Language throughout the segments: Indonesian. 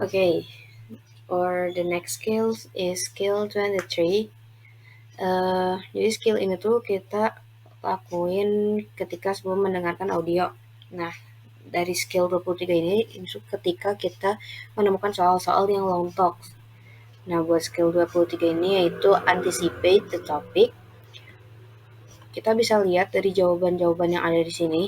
Okay, or the next skill is skill 23. Jadi skill ini tuh kita lakuin ketika sebelum mendengarkan audio. Nah, dari skill 23 ini ketika kita menemukan soal-soal yang long talk. Nah, buat skill 23 ini yaitu anticipate the topic. Kita bisa lihat dari jawaban-jawaban yang ada di sini.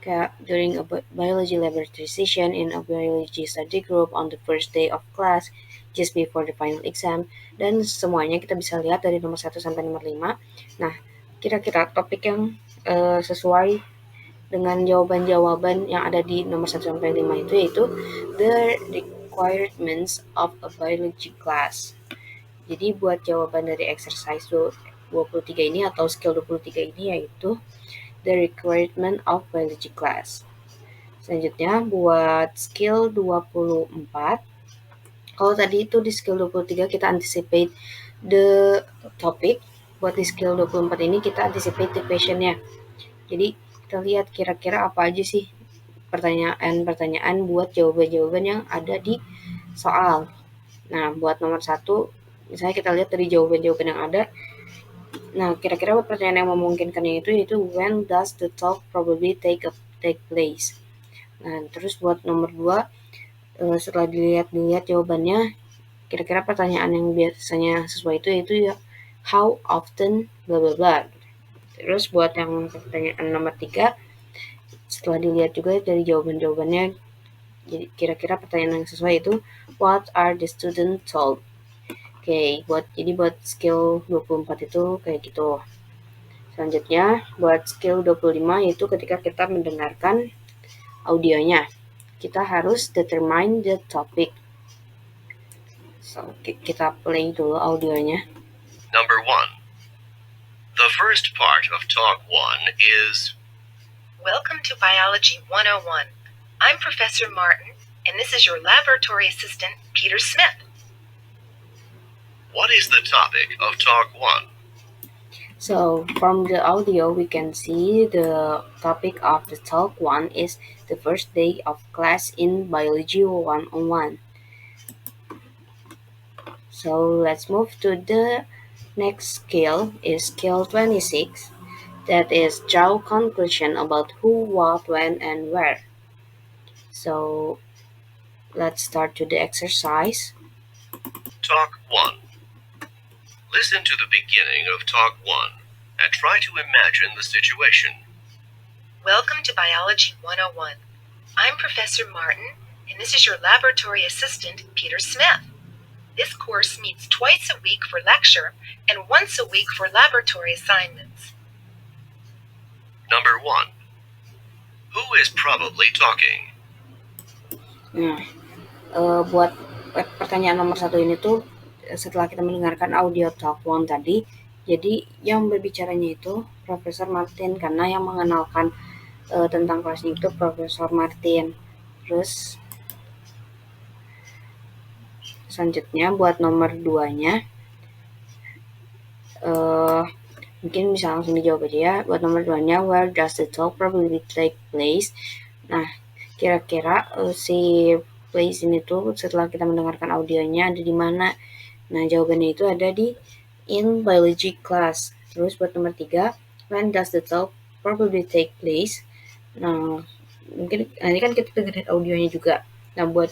Kayak during a biology laboratory session in a biology study group on the first day of class, just before the final exam, dan semuanya kita bisa lihat dari nomor 1 sampai nomor 5. Nah, kira-kira topik yang sesuai dengan jawaban-jawaban yang ada di nomor 1 sampai 5 itu yaitu the requirements of a biology class. Jadi buat jawaban dari exercise 23 ini atau skill 23 ini yaitu the requirement of biology class. Selanjutnya buat skill 24, kalau tadi itu di skill 23 kita anticipate the topic, buat di skill 24 ini kita anticipate the question-nya. Jadi kita lihat kira-kira apa aja sih pertanyaan-pertanyaan buat jawaban-jawaban yang ada di soal. Nah, buat nomor 1, misalnya kita lihat dari jawaban-jawaban yang ada. Nah, kira-kira pertanyaan yang memungkinkannya itu yaitu when does the talk probably take place. Nah, terus buat nomor 2, setelah dilihat jawabannya, kira-kira pertanyaan yang biasanya sesuai itu yaitu ya how often bla bla bla. Terus buat yang pertanyaan nomor 3, setelah dilihat juga dari jawaban-jawabannya, jadi kira-kira pertanyaan yang sesuai itu what are the students told. Oke, buat skill 24 itu kayak gitu. Selanjutnya, buat skill 25 yaitu ketika kita mendengarkan audionya. Kita harus determine the topic. So, kita play dulu audionya. Number 1. The first part of Talk 1 is Welcome to Biology 101. I'm Professor Martin, and this is your laboratory assistant, Peter Smith. What is the topic of Talk 1? So, from the audio, we can see the topic of the Talk 1 is the first day of class in Biology 101. So, let's move to the next skill, is skill 26. That is draw conclusion about who, what, when, and where. So, let's start to the exercise. Talk 1. Listen to the beginning of Talk 1 and try to imagine the situation. Welcome to Biology 101. I'm Professor Martin, and this is your laboratory assistant, Peter Smith. This course meets twice a week for lecture and once a week for laboratory assignments. Number 1. Who is probably talking? Nah, buat pertanyaan nomor 1 ini tuh setelah kita mendengarkan audio Talk 1 tadi, jadi yang berbicaranya itu Profesor Martin karena yang mengenalkan tentang kelasnya itu Profesor Martin. Terus selanjutnya buat nomor 2-nya mungkin bisa langsung dijawab aja ya. Buat nomor 2-nya, where does the talk probably take place? Nah, kira-kira si place ini tuh setelah kita mendengarkan audionya ada di mana? Nah, jawabannya itu ada di in biology class. Terus buat nomor 3, when does the talk probably take place? Nah, mungkin nanti kan kita dengerin audionya juga. Nah, buat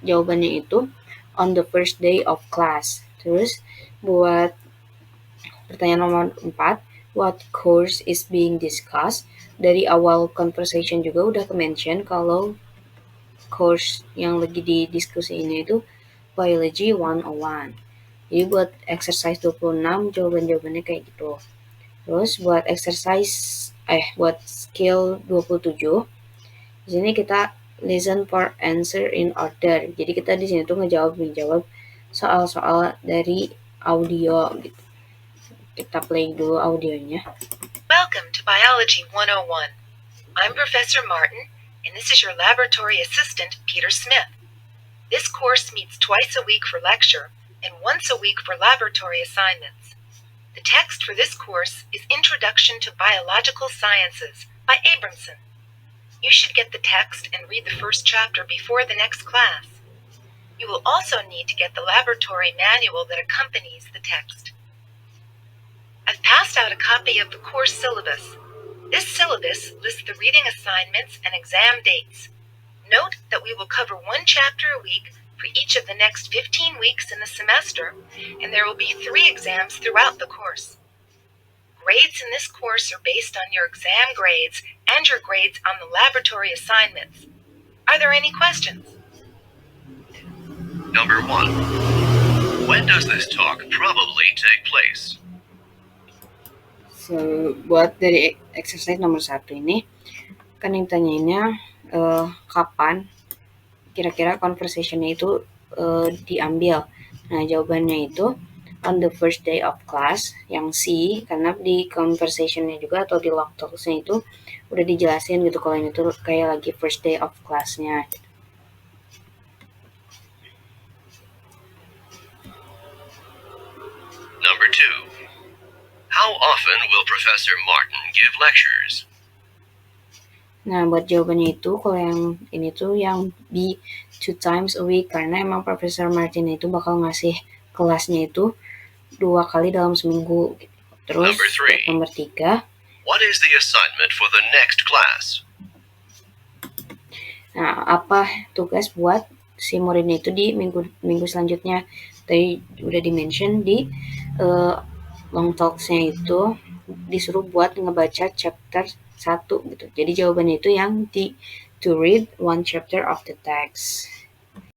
jawabannya itu on the first day of class. Terus buat pertanyaan nomor 4, what course is being discussed? Dari awal conversation juga udah ke-mention kalau course yang lagi didiskusiin itu Biology 101. Jadi buat exercise 26 jawaban-jawabannya kayak gitu. Terus buat buat skill 27, di sini kita listen for answer in order. Jadi kita di sini tuh menjawab soal-soal dari audio gitu. Kita play dulu audionya. Welcome to Biology 101. I'm Professor Martin, and this is your laboratory assistant, Peter Smith. This course meets twice a week for lecture and once a week for laboratory assignments. The text for this course is Introduction to Biological Sciences by Abramson. You should get the text and read the first chapter before the next class. You will also need to get the laboratory manual that accompanies the text. I've passed out a copy of the course syllabus. This syllabus lists the reading assignments and exam dates. Note that we will cover one chapter a week for each of the next 15 weeks in the semester, and there will be 3 exams throughout the course. Grades in this course are based on your exam grades and your grades on the laboratory assignments. Are there any questions? Number 1. When does this talk probably take place? So, buat dari exercise nomor 1 ini, kan yang tanyainnya kapan kira-kira conversation-nya itu diambil. Nah, jawabannya itu on the first day of class, yang C, karena di conversation-nya juga atau di log talks-nya itu udah dijelasin gitu kalau ini tuh kayak lagi first day of class-nya. Number 2. How often will Professor Martin give lectures? Nah, buat jawabannya itu, kalau yang ini tuh yang B, 2 times a week, karena emang Profesor Martin itu bakal ngasih kelasnya itu 2 kali dalam seminggu. Terus, nomor 3. What is the assignment for the next class? Nah, apa tugas buat si muridnya itu di minggu selanjutnya? Tadi udah di-mention di long talks-nya itu disuruh buat ngebaca chapter 1 gitu. Jadi jawabannya itu yang di to read one chapter of the text.